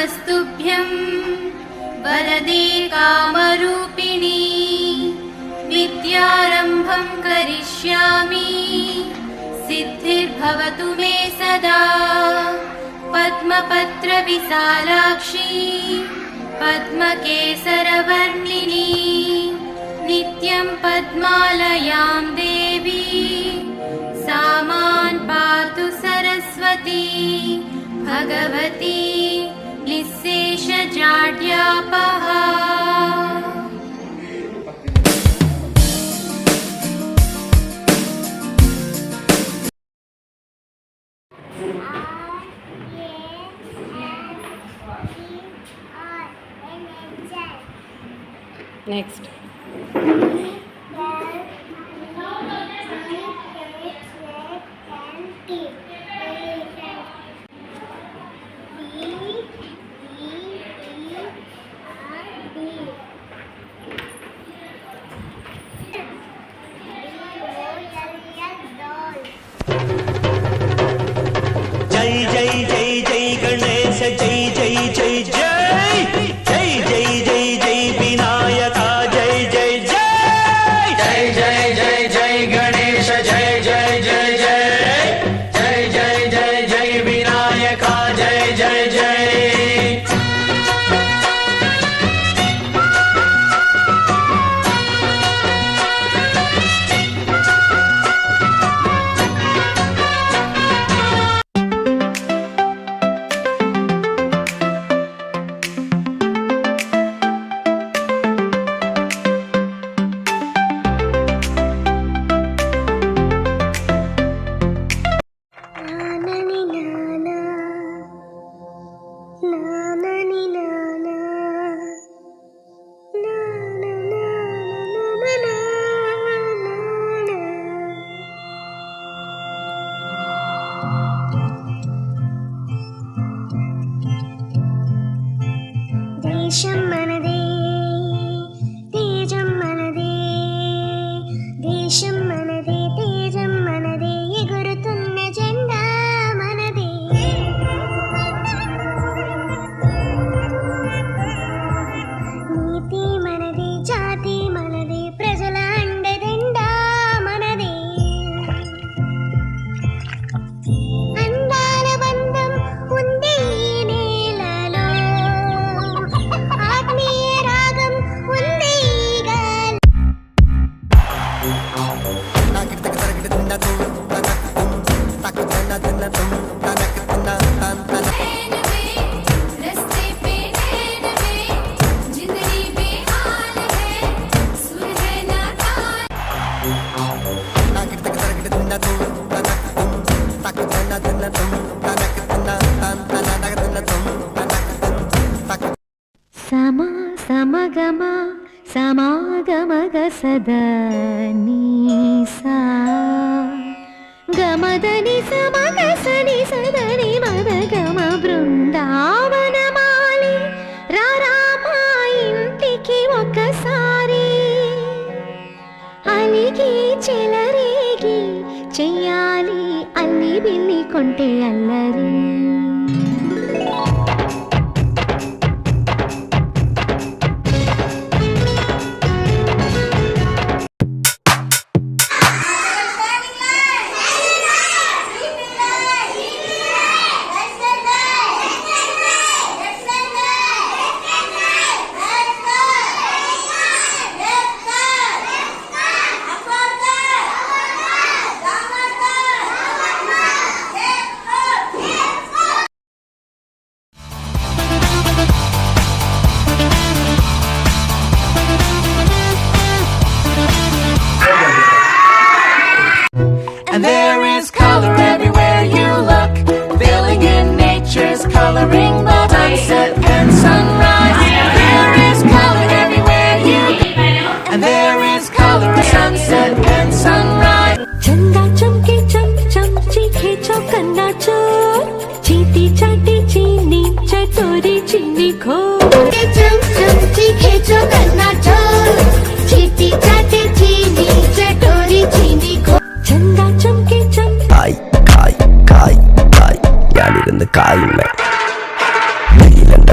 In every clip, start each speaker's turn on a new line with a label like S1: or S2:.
S1: नमस्तुभ्यं वरदे कामरूपिणी विद्यारम्भं करिष्यामि सिद्धिर्भवतु मे सदा पद्मपत्रविशालाक्षी पद्मकेसरवर्णिनी नित्यं पद्मालयां देवी सा मां पातु सरस्वती भगवती निःशेषजाड्यापहा।
S2: Next.
S3: जय जय जय जय गणेश जय जय जय जय जय जय जय जय विनायका जय जय जय जय जय जय जय गणेश जय जय जय जय जय जय जय जय विनायका जय जय जय।
S4: దేశం మనదే తేజం మనదే దేశం మనదే తేజం మనదే ఎగురుతున్న జెండా మనదే నీతి మనదే జాతి మనదే ప్రజల అండదండా మనదే అందాల బంధం ఉంది ఈ నేలలో ఆత్మీయ రాగం ఉంది ఈ గాలి
S2: సమా సమగమ సమాగమగ సదా నీసా గమదని సమగ సని సదని మదగమ బృందావనమాలి రామా ఇంటికి ఒకసారి అలిగి చెలరేగి చెయ్యాలి అల్లి బిల్లి కొంటే అల్లరి
S3: And there is color everywhere you look, filling in nature's coloring book. Sunset and sunrise. There is color everywhere you look, and there is color sunset and sunrise.
S2: चंदा चमके चम चम चीखे चौकन्ना चोर चीती चाटी चीनी चटोरी चीनी खो
S4: चम चम चीखे चौकन्ना चोर चीटी चाटी चीनी चटोरी चीनी को
S2: चंदा चमके चम
S5: காய் காய் காய் காய் யானிருந்த காயுள்ள வெயிலண்ட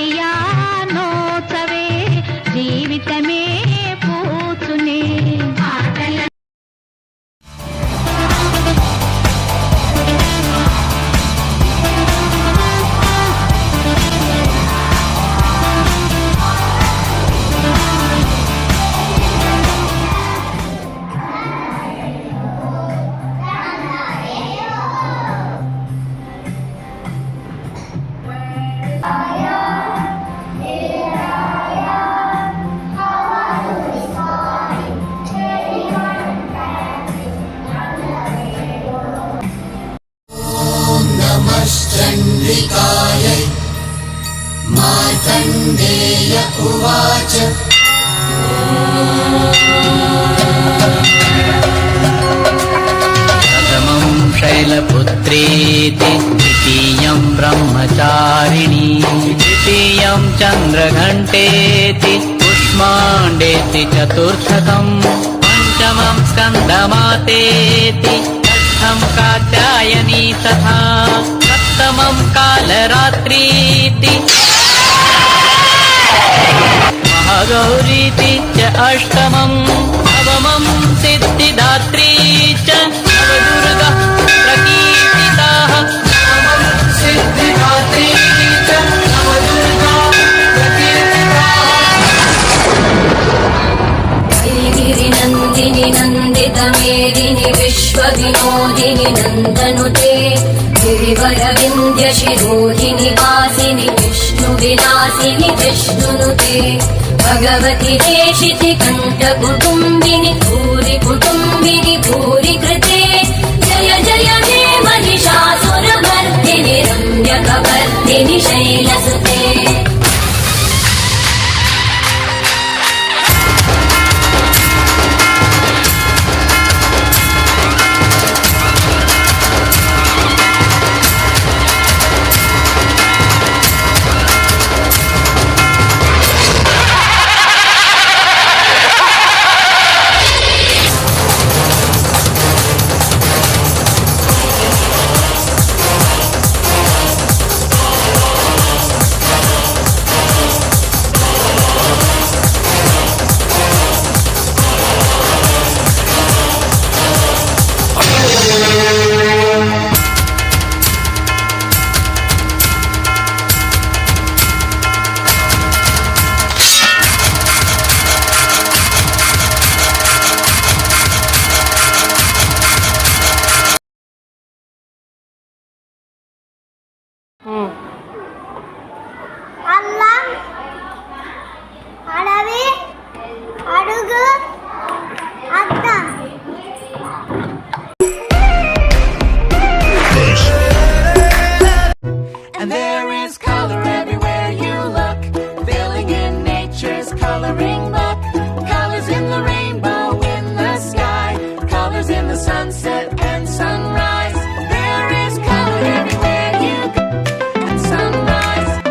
S2: కళ్యాణోత్సవే జీవితమే పూచునే
S5: प्रथमं शैलपुत्रेति द्वितीयं ब्रह्मचारिणी तृतीयं चन्द्रघण्टेति कुष्माण्डेति चतुर्थकम् पञ्चमं स्कन्दमातेति षष्ठं कात्यायनी तथा सप्तमं कालरात्रीति महागौरीति च अष्टमम् नवमं सिद्धिदात्री च नवदुर्गा प्रकीर्तिताः नवमं सिद्धिदात्री च नवदुर्गा प्रकीर्तिताः
S6: गिरिनन्दिनि नन्दितमेदिनि विश्वविनोदिनि नन्दनुते गिरिवरविन्द्यशिरोधिनि वासिनि विष्णुविलासिनि विष्णुनुते भगवति देशिति कण्ठकुटुम्बिनि भूरि कुटुम्बिनि भूरि कृते जय जय हे महिषासुरमर्दिनि रम्यकवर्दिनि शैलसुते
S4: అల్లం అడవి అడుగు అద్దం
S3: And there is color everywhere you look, filling in nature's coloring book. Colors in the rainbow in the sky, colors in the sunset and sunrise. There is color everywhere you go, and sunrise.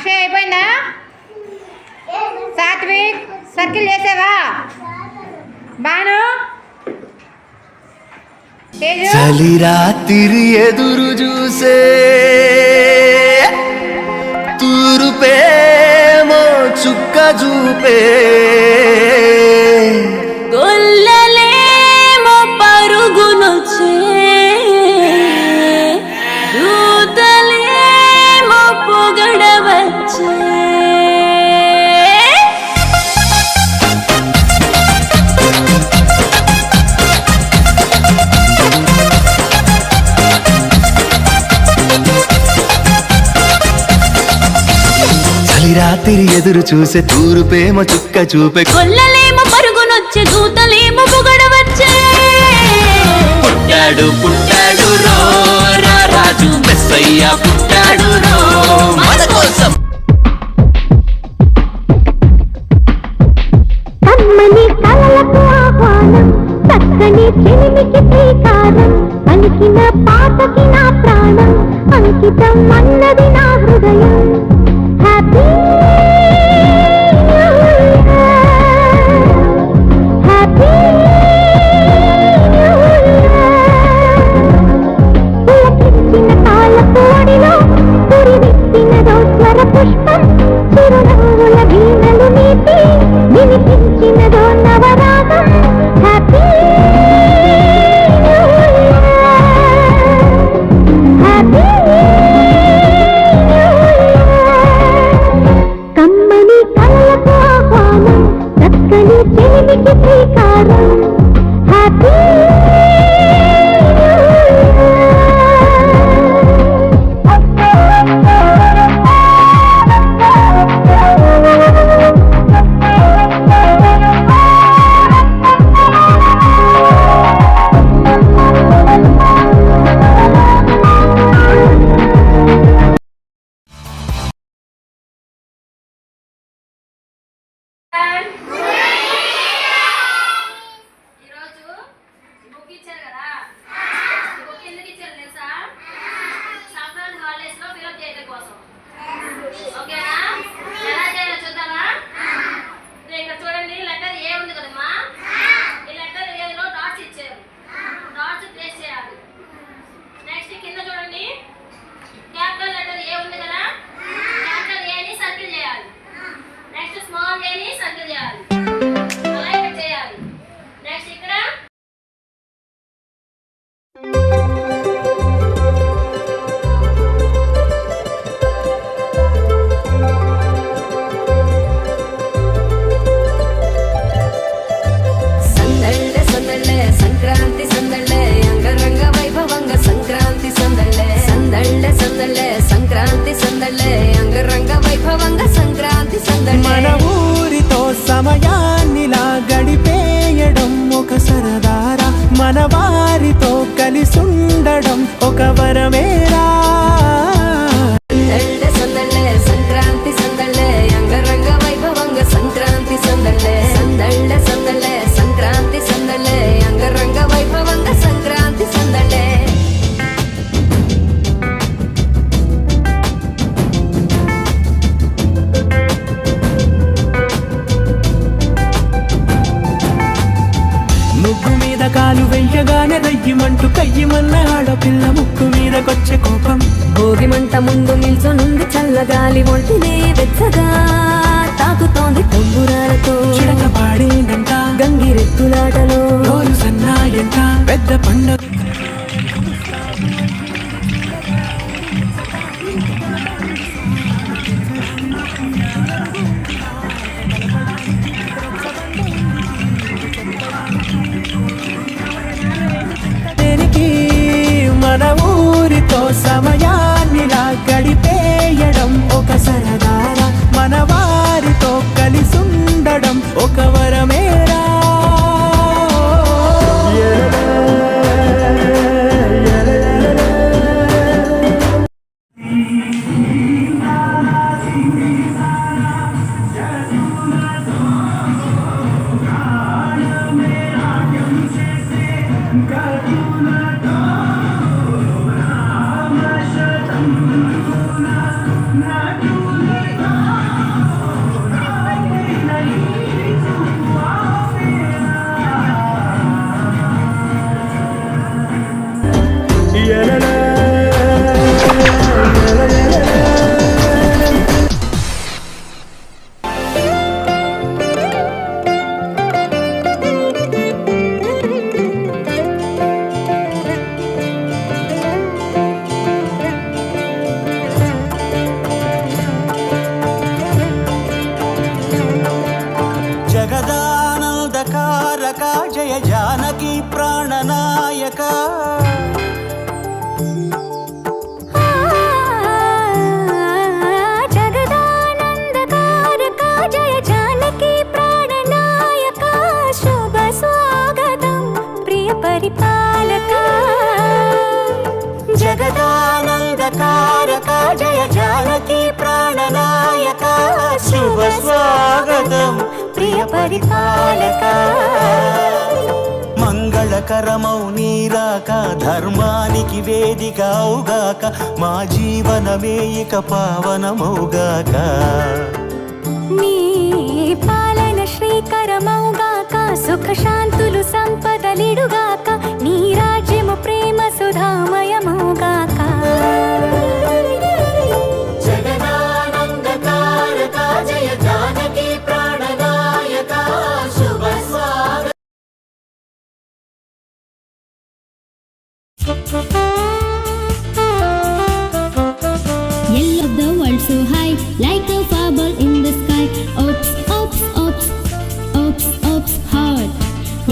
S7: Akshay అయిపోయిందా? Satvik circle చేసావా? బాను
S3: చలి రాత్రి ఎదురు చూసే తూరుపేమో చుక్క చూపే
S2: గొల్లలేమో పరుగునొచ్చే దూతలేమో పొగడవచ్చే
S3: రాత్రి ఎదురు చూసే తూరుపేమో చుక్క చూపే
S2: కొల్లలేమో పరుగునొచ్చే దూతలేమో పొగడవచ్చే
S3: పుట్టాడు పుట్టాడు రో రాజు మెస్సయ్య పుట్టాడు రో మన కోసం
S4: కమ్మని కలలకు ఆహ్వానం చక్కని చెలిమికి శ్రీకారం పలికిన పాటకి నా ప్రాణం అంకితం అన్నది నా హృదయం హ్యాపీ హ్యాపీ పులకించిన తాళపు ఒడిలో పురివిప్పినదో స్వర పుష్పం చిరునవ్వుల వీణలు నీటి వినిపించినదో నవరాగం హ్యాపీ హ్యాపీ కమ్మని కలలకు ఆహ్వానం చక్కని చెలిమికి శ్రీకారం హ్యాపీ
S1: ఈరోజు బుక్ ఇచ్చారు కదా, ఈ బుక్ ఎందుకు ఇచ్చారు తెలుసా? సంక్రాంతి హాలిడేస్ లో ఫిల్అప్ చేయడం కోసం. ఓకేనా? ఎలా చేయాలో చూద్దామా? ఇక్కడ చూడండి, లెటర్ ఏ ఉంది కదమ్మా, ఈ లెటర్ ఏలో డాట్స్ ఇచ్చారు, డాట్స్ ప్లేస్ చేయాలి. నెక్స్ట్ కింద చూడండి, క్యాపిటల్ లెటర్ ఏ ఉంది కదా, క్యాపిటల్ ఏని సర్కిల్ చేయాలి. నెక్స్ట్ స్మాల్ ఏని సర్కిల్ చేయాలి, అలా ఇక్కడ చేయాలి. నెక్స్ట్ ఇక్కడ
S6: సందళ్ళే సందళ్ళే సంక్రాంతి సందళ్ళే అంగరంగ వైభవంగ సంక్రాంతి సందళ్ళే సందళ్ళే సందళ్ళే సంక్రాంతి సందళ్ళే అంగరంగ వైభవంగ సంక్రాంతి సందళ్ళే
S8: మన ఊరితో సమయాన్నిలా గడిపేయడం ఒక సరదారా మన వారితో కలిసుండడం ఒక వరమేరా
S6: సందళ్ళే సందళ్ళే సంక్రాంతి సందళ్ళే అంగరంగ వైభవంగ సంక్రాంతి సందళ్ళే సందళ్ళే సందళ్ళే సంక్రాంతి సందళ్ళే అంగరంగ వైభవంగ సంక్రాంతి సందళ్ళే
S8: ముగ్గు మీద కాలు వెయ్యగానే రయ్యమంటూ కయ్యమన్న ఆడపిల్ల ముక్కు మీదకొచ్చే కోపం
S6: భోగి మంట ముందు నిల్చొనుంది చల్లగాలి ఒంటినే వెచ్చగా తాకుతోంది తంబురాలతో
S8: చిడక పాడేందంట
S6: గంగిరెద్దులాటలో
S8: రోజు సన్నాయంట పెద్ద పండుగ మన ఊరితో సమయాన్నిలా గడిపేయడం ఒక సరదారా మన వారితో కలిసుండడం ఒక వరమేరా
S3: వినాయక జయ జానకి ప్రాణనాయక శుభ స్వాగతం ప్రియ పరిపాలక మంగళకరమౌ నీరాక ధర్మానికి వేదిక అవుగాక మా జీవనమే ఇక పావనమౌగాక
S2: నీ పాలన శ్రీకరమౌగాక సుఖ శాంతులు సంపదలిడుగాక నీ రాజ్యము ప్రేమ సుధామయమౌగాక
S3: జగదానందకారక జయ జానకి ప్రాణనాయక శుభ స్వాగతం
S4: Yellow the world so high, like a bubble in the sky. Ops, ops, ops, ops, ops, heart.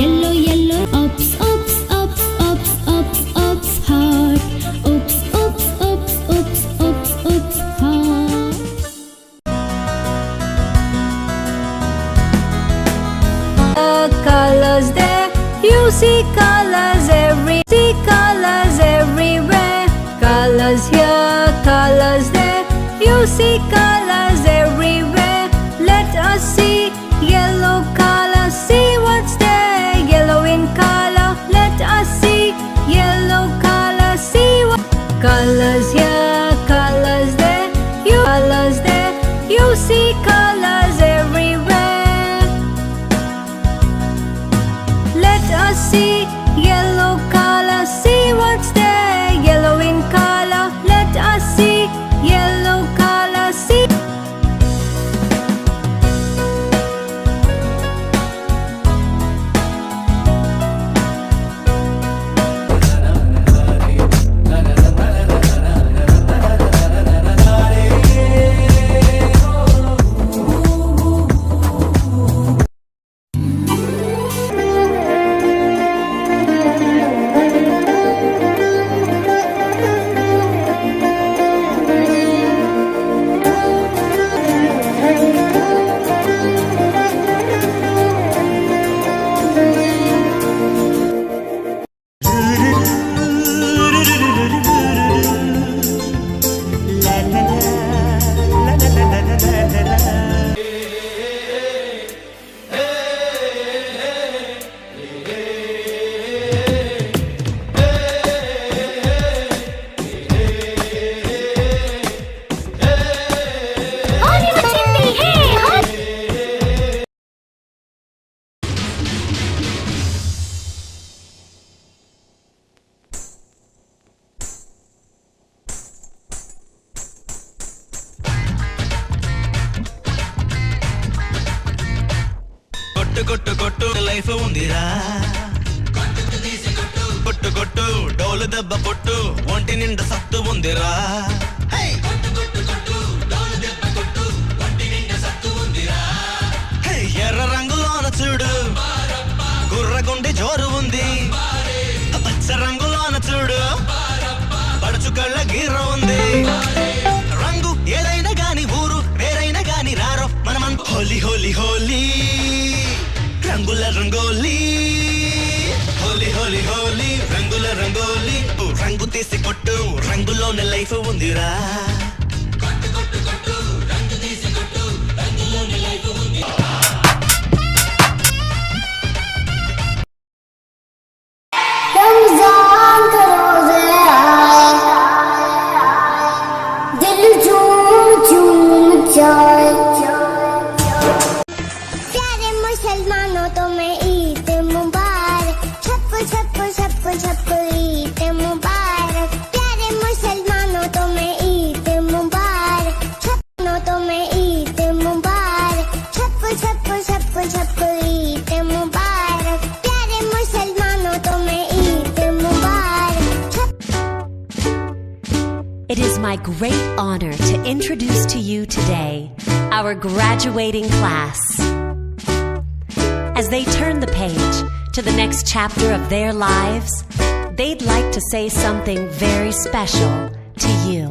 S4: Yellow, yellow, ops, ops, ops, ops, ops, ops, heart. Ops, ops, ops, ops, ops, ops, heart.
S2: Colors there, you see colors everywhere. Colors here, colors there, you see colors everywhere. Let us see yellow color, see what's there. Yellow in color, let us see yellow color, see what colors here, colors there, you see colors everywhere. Let us see yellow color, see what's there. Yellow in color, let us see yellow color, see.
S3: కొట్టు కొట్టు life ఉందిరా కొట్టు కొట్టు డోలు దెబ్బ కొట్టు ఒంటి నిండా సత్తు ఉందిరా ఎర్ర రంగులోన చూడు గుర్రగుండి జోరు ఉంది పచ్చ రంగులోన చూడు పడుచు కళ్ళ గీర ఉంది రంగు ఏదైనా గాని ఊరు వేరైనా గాని రారో మనమంతా హోలీ హోలీ హోలీ రంగుల రంగోలీ హోలీ హోలీ హోలీ రంగుల రంగోలీ రంగు తీసి కొట్టు రంగులోనే లైఫ్ ఉందిరా
S4: रमजान का रोज़े आए, दिल झूम झूम जाए। प्यारे मुसलमानों तुम्हें ईद मुबारक, छप छप छप छप ईद मुबारक। प्यारे मुसलमानों तुम्हें ईद मुबारक, तुम्हें ईद मुबारक, छप छप छप छप ईद मुबारक। प्यारे मुसलमानों तुम्हें ईद मुबारक।
S9: It is my great honor to introduce to you today our graduating class. As they turn the page to the next chapter of their lives, they'd like to say something very special to you.